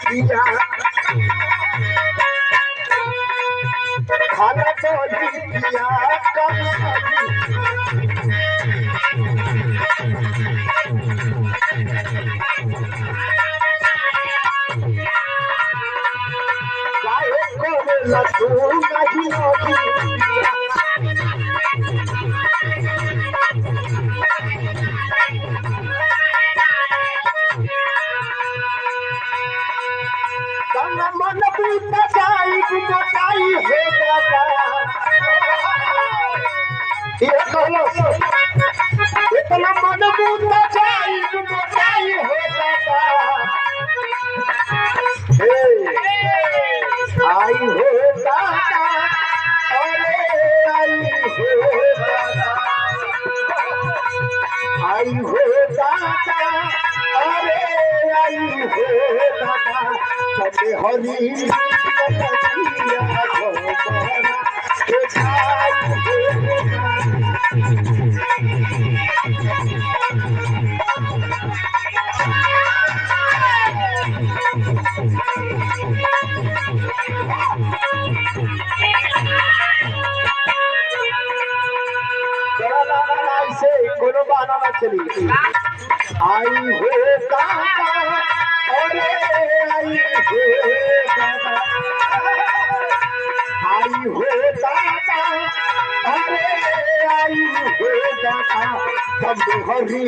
दिया खाना चोली दिया काहे कोरेला तू नहीं होगी मन पूता जाई गुटाई हो जाता ये कहलो इतना मन पूता जाई गुटाई हो जाता हे आई हो जाता अरे आई हो जाता आई हो जाता अरे आई हो जाता हरी से कोनो बहाना ना चली आई हो काका अरे आई हो दादा आई हो दादा अरे आई हो दादा सब हरी